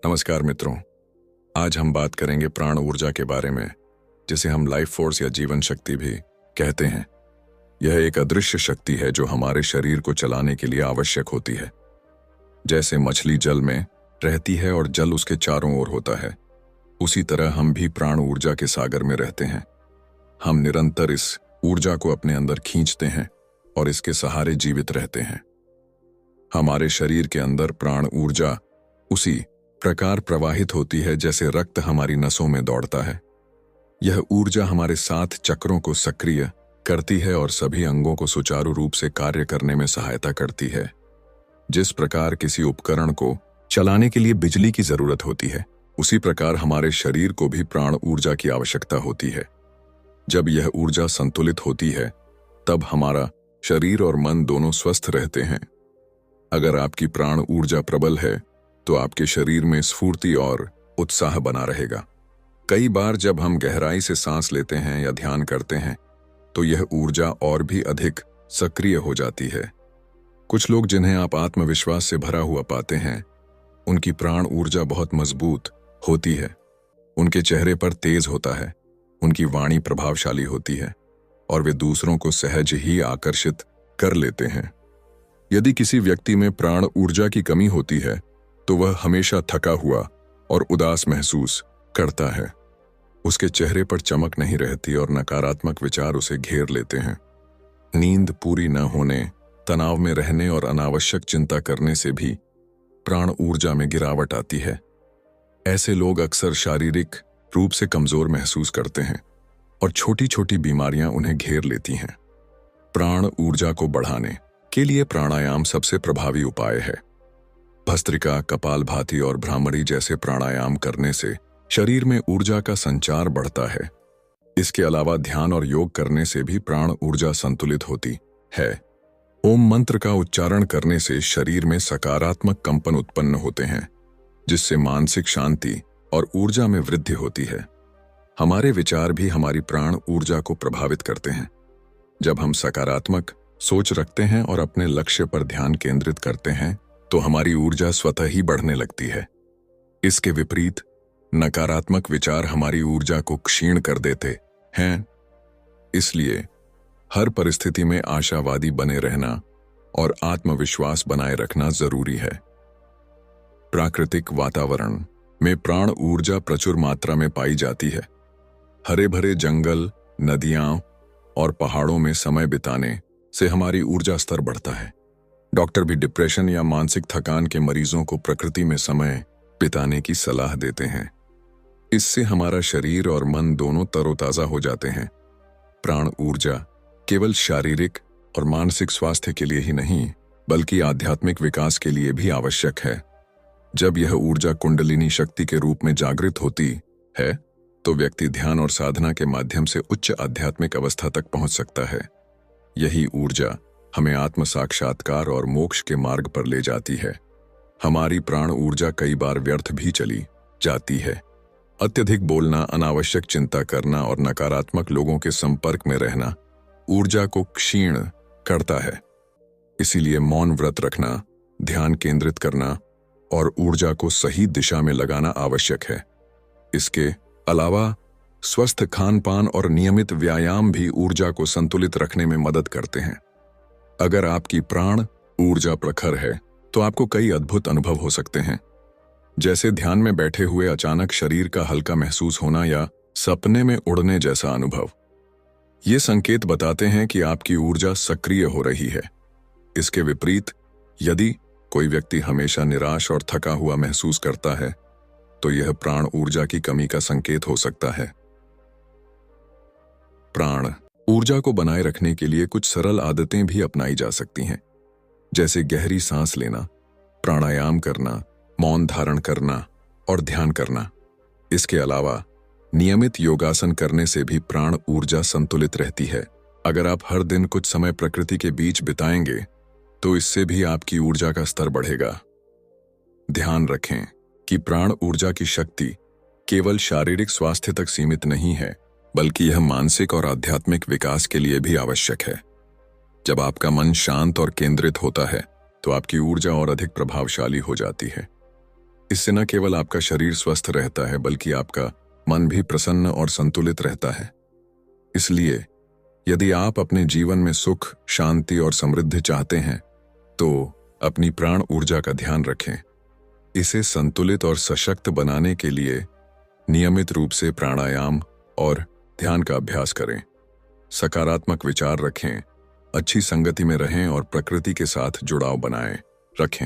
नमस्कार मित्रों। आज हम बात करेंगे प्राण ऊर्जा के बारे में, जिसे हम लाइफ फोर्स या जीवन शक्ति भी कहते हैं। यह एक अदृश्य शक्ति है जो हमारे शरीर को चलाने के लिए आवश्यक होती है। जैसे मछली जल में रहती है और जल उसके चारों ओर होता है, उसी तरह हम भी प्राण ऊर्जा के सागर में रहते हैं। हम निरंतर इस ऊर्जा को अपने अंदर खींचते हैं और इसके सहारे जीवित रहते हैं। हमारे शरीर के अंदर प्राण ऊर्जा उसी प्रकार प्रवाहित होती है जैसे रक्त हमारी नसों में दौड़ता है। यह ऊर्जा हमारे 7 चक्रों को सक्रिय करती है और सभी अंगों को सुचारू रूप से कार्य करने में सहायता करती है। जिस प्रकार किसी उपकरण को चलाने के लिए बिजली की जरूरत होती है, उसी प्रकार हमारे शरीर को भी प्राण ऊर्जा की आवश्यकता होती है। जब यह ऊर्जा संतुलित होती है, तब हमारा शरीर और मन दोनों स्वस्थ रहते हैं। अगर आपकी प्राण ऊर्जा प्रबल है, तो आपके शरीर में स्फूर्ति और उत्साह बना रहेगा। कई बार जब हम गहराई से सांस लेते हैं या ध्यान करते हैं, तो यह ऊर्जा और भी अधिक सक्रिय हो जाती है। कुछ लोग जिन्हें आप आत्मविश्वास से भरा हुआ पाते हैं, उनकी प्राण ऊर्जा बहुत मजबूत होती है। उनके चेहरे पर तेज होता है, उनकी वाणी प्रभावशाली होती है और वे दूसरों को सहज ही आकर्षित कर लेते हैं। यदि किसी व्यक्ति में प्राण ऊर्जा की कमी होती है, तो वह हमेशा थका हुआ और उदास महसूस करता है। उसके चेहरे पर चमक नहीं रहती और नकारात्मक विचार उसे घेर लेते हैं। नींद पूरी न होने, तनाव में रहने और अनावश्यक चिंता करने से भी प्राण ऊर्जा में गिरावट आती है। ऐसे लोग अक्सर शारीरिक रूप से कमजोर महसूस करते हैं और छोटी छोटी बीमारियां उन्हें घेर लेती हैं। प्राण ऊर्जा को बढ़ाने के लिए प्राणायाम सबसे प्रभावी उपाय है। भस्त्रिका, कपालभाति और भ्रामरी जैसे प्राणायाम करने से शरीर में ऊर्जा का संचार बढ़ता है। इसके अलावा ध्यान और योग करने से भी प्राण ऊर्जा संतुलित होती है। ओम मंत्र का उच्चारण करने से शरीर में सकारात्मक कंपन उत्पन्न होते हैं, जिससे मानसिक शांति और ऊर्जा में वृद्धि होती है। हमारे विचार भी हमारी प्राण ऊर्जा को प्रभावित करते हैं। जब हम सकारात्मक सोच रखते हैं और अपने लक्ष्य पर ध्यान केंद्रित करते हैं, तो हमारी ऊर्जा स्वतः ही बढ़ने लगती है। इसके विपरीत नकारात्मक विचार हमारी ऊर्जा को क्षीण कर देते हैं। इसलिए हर परिस्थिति में आशावादी बने रहना और आत्मविश्वास बनाए रखना जरूरी है। प्राकृतिक वातावरण में प्राण ऊर्जा प्रचुर मात्रा में पाई जाती है। हरे भरे जंगल, नदियां और पहाड़ों में समय बिताने से हमारी ऊर्जा स्तर बढ़ता है। डॉक्टर भी डिप्रेशन या मानसिक थकान के मरीजों को प्रकृति में समय बिताने की सलाह देते हैं। इससे हमारा शरीर और मन दोनों तरोताजा हो जाते हैं। प्राण ऊर्जा केवल शारीरिक और मानसिक स्वास्थ्य के लिए ही नहीं, बल्कि आध्यात्मिक विकास के लिए भी आवश्यक है। जब यह ऊर्जा कुंडलिनी शक्ति के रूप में जागृत होती है, तो व्यक्ति ध्यान और साधना के माध्यम से उच्च आध्यात्मिक अवस्था तक पहुंच सकता है। यही ऊर्जा हमें आत्म साक्षात्कार और मोक्ष के मार्ग पर ले जाती है। हमारी प्राण ऊर्जा कई बार व्यर्थ भी चली जाती है। अत्यधिक बोलना, अनावश्यक चिंता करना और नकारात्मक लोगों के संपर्क में रहना ऊर्जा को क्षीण करता है। इसीलिए मौन व्रत रखना, ध्यान केंद्रित करना और ऊर्जा को सही दिशा में लगाना आवश्यक है। इसके अलावा स्वस्थ खान पान और नियमित व्यायाम भी ऊर्जा को संतुलित रखने में मदद करते हैं। अगर आपकी प्राण ऊर्जा प्रखर है, तो आपको कई अद्भुत अनुभव हो सकते हैं, जैसे ध्यान में बैठे हुए अचानक शरीर का हल्का महसूस होना या सपने में उड़ने जैसा अनुभव। ये संकेत बताते हैं कि आपकी ऊर्जा सक्रिय हो रही है। इसके विपरीत, यदि कोई व्यक्ति हमेशा निराश और थका हुआ महसूस करता है, तो यह प्राण ऊर्जा की कमी का संकेत हो सकता है। प्राण ऊर्जा को बनाए रखने के लिए कुछ सरल आदतें भी अपनाई जा सकती हैं, जैसे गहरी सांस लेना, प्राणायाम करना, मौन धारण करना और ध्यान करना। इसके अलावा नियमित योगासन करने से भी प्राण ऊर्जा संतुलित रहती है। अगर आप हर दिन कुछ समय प्रकृति के बीच बिताएंगे, तो इससे भी आपकी ऊर्जा का स्तर बढ़ेगा। ध्यान रखें कि प्राण ऊर्जा की शक्ति केवल शारीरिक स्वास्थ्य तक सीमित नहीं है, बल्कि यह मानसिक और आध्यात्मिक विकास के लिए भी आवश्यक है। जब आपका मन शांत और केंद्रित होता है, तो आपकी ऊर्जा और अधिक प्रभावशाली हो जाती है। इससे न केवल आपका शरीर स्वस्थ रहता है बल्कि आपका मन भी प्रसन्न और संतुलित रहता है। इसलिए यदि आप अपने जीवन में सुख, शांति और समृद्धि चाहते हैं तो अपनी प्राण ऊर्जा का ध्यान रखें। इसे संतुलित और सशक्त बनाने के लिए नियमित रूप से प्राणायाम और ध्यान का अभ्यास करें। सकारात्मक विचार रखें, अच्छी संगति में रहें और प्रकृति के साथ जुड़ाव बनाए रखें।